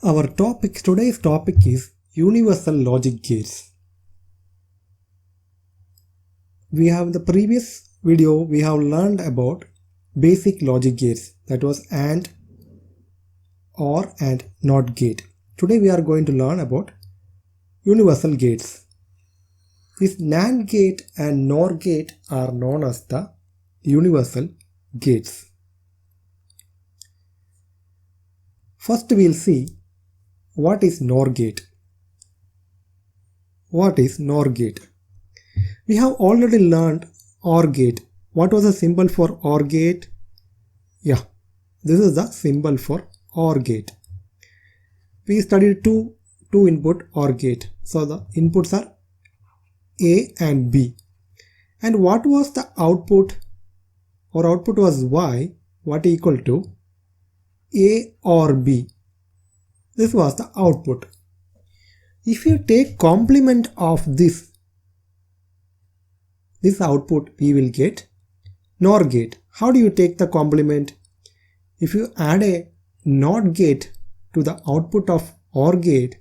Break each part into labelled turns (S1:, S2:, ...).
S1: Today's topic is universal logic gates. We have in the previous video we have learned about basic logic gates, that was AND, OR and NOT gate. Today we are going to learn about universal gates. This NAND gate and NOR gate are known as the universal gates. First we will see what is NOR gate. What is NOR gate? We have already learned OR gate. What was the symbol for OR gate? Yeah, this is the symbol for OR gate. We studied two input OR gate. So the inputs are A and B. And what was the output? Our output was Y, what equal to A or B. This was the output. If you take complement of this output, we will get NOR gate. How do you take the complement? If you add a NOT gate to the output of OR gate,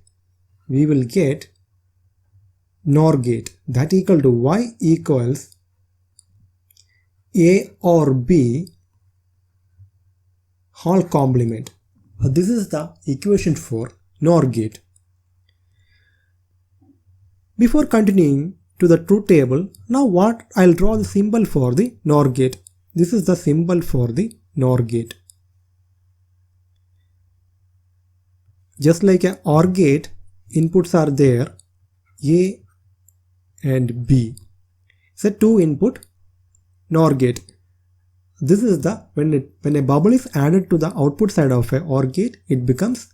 S1: we will get NOR gate. That equal to Y equals A or B whole complement. This is the equation for NOR gate. Before continuing to the truth table, now I'll draw the symbol for the NOR gate. This is the symbol for the NOR gate. Just like a OR gate, inputs are there, A and B. It's a two input NOR gate. This is the when a bubble is added to the output side of a OR gate, it becomes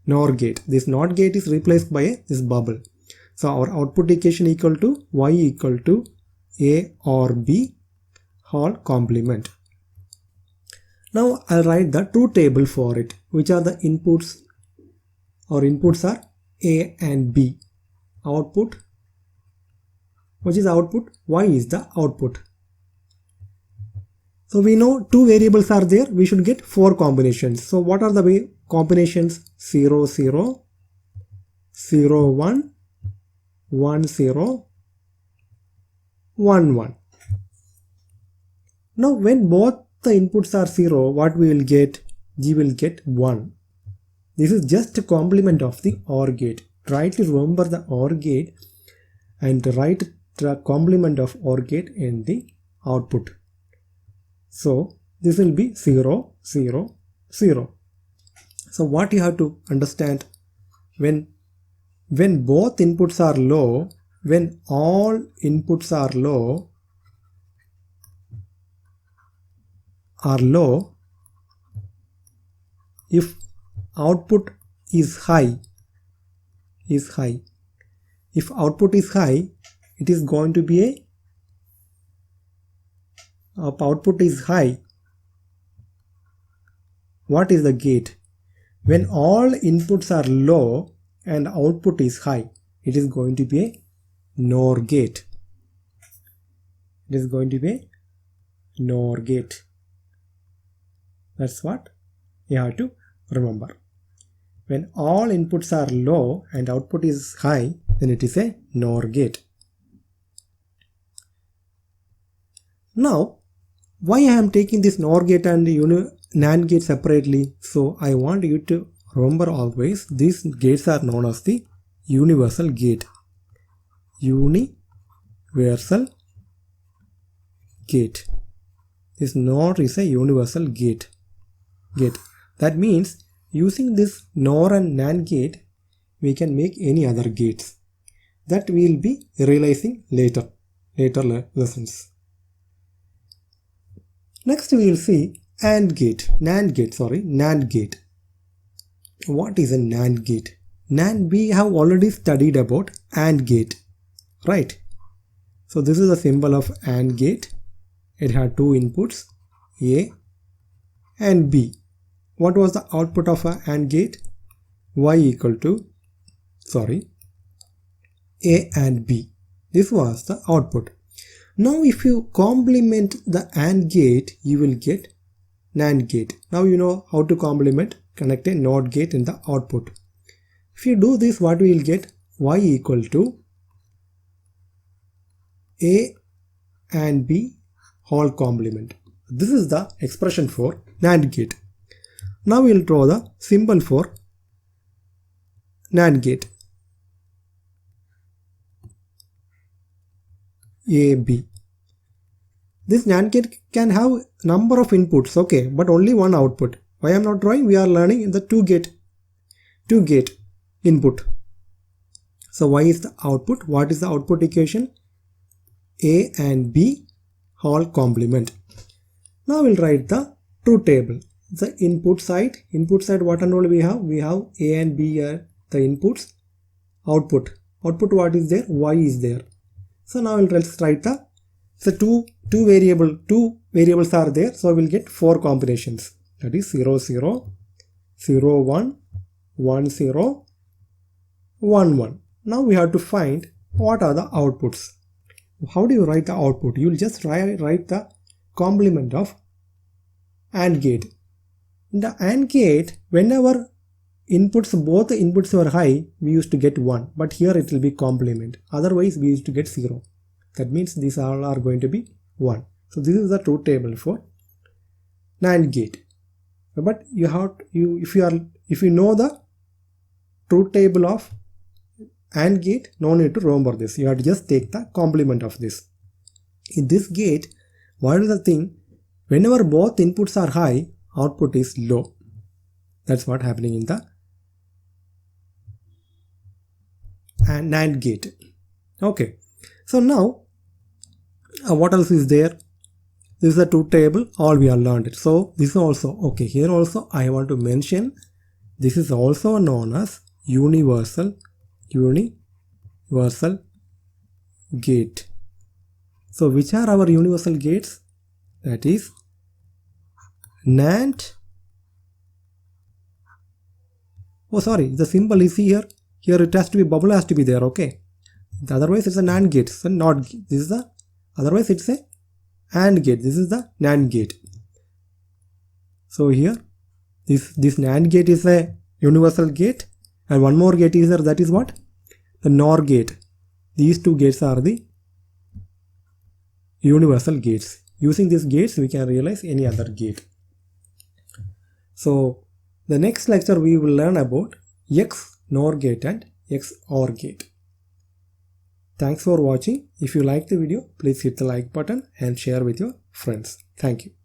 S1: NOR gate. This NOT gate is replaced by this bubble. So our output equation equal to Y equal to A or B whole complement. Now I'll write the truth table for it. Which are the inputs? Our inputs are A and B. Output, which is output? Y is the output. So we know two variables are there. We should get four combinations. So what are the combinations? 0, 0, 0, 1, 1, 0, 1, 1. Now when both the inputs are 0, what we will get? We will get 1. This is just a complement of the OR gate. Try to remember the OR gate and write the complement of OR gate in the output. So this will be 0, 0, 0. So what you have to understand, when both inputs are low, when all inputs are low, if output is high, if output is high, it is going to be output is high. What is the gate? When all inputs are low and output is high, it is going to be a NOR gate. It is going to be a NOR gate. That's what you have to remember. When all inputs are low and output is high, then it is a NOR gate. Now, why I am taking this NOR gate and NAND gate separately? So I want you to remember always these gates are known as the universal gate. Universal gate. This NOR is a universal gate. That means using this NOR and NAND gate, we can make any other gates. That we will be realizing later lessons. Next we will see NAND gate. What is a NAND gate? NAND, we have already studied about AND gate, right? So this is the symbol of AND gate. It had two inputs, A and B. What was the output of a AND gate? Y equal to, A and B. This was the output. Now if you complement the AND gate, you will get NAND gate. Now you know how to complement connect a NOT gate in the output. If you do this, what we will get? Y equal to A and B whole complement. This is the expression for NAND gate. Now we will draw the symbol for NAND gate. A, B. This NAND gate can have number of inputs, okay, but only one output. Why I am not drawing? We are learning in the two gate input. So y is the output. What is the output equation? A and B whole complement. Now we'll write the truth table. The input side what and all we have? We have A and B are the inputs. Output what is there? Y is there. So now let's write the two variables are there. So we'll get 4 combinations. That is 0 0 0 1 1 0 1 1. Now we have to find what are the outputs. How do you write the output? You will just write the complement of AND gate. In the AND gate, whenever both the inputs were high, we used to get 1, but here it will be complement. Otherwise, we used to get 0. That means these all are going to be 1. So this is the truth table for NAND gate. But if you know the truth table of AND gate, no need to remember this. You have to just take the complement of this. In this gate, what is the thing? Whenever both inputs are high, output is low. That's what happening in the NAND gate. Okay. So now, what else is there? This is the truth table. All we have learned it. So this is also okay. Here also I want to mention this is also known as universal gate. So which are our universal gates? That is NAND. Oh sorry, the symbol is here. Here it has to be, bubble has to be there, okay. Otherwise it's a NAND gate. So not this is the, otherwise it's a AND gate. This is the NAND gate. So here this NAND gate is a universal gate, and one more gate is there, that is what? The NOR gate. These two gates are the universal gates. Using these gates we can realize any other gate. So the next lecture we will learn about XNOR gate and XOR gate. Thanks for watching. If you like the video, please hit the like button and share with your friends. Thank you.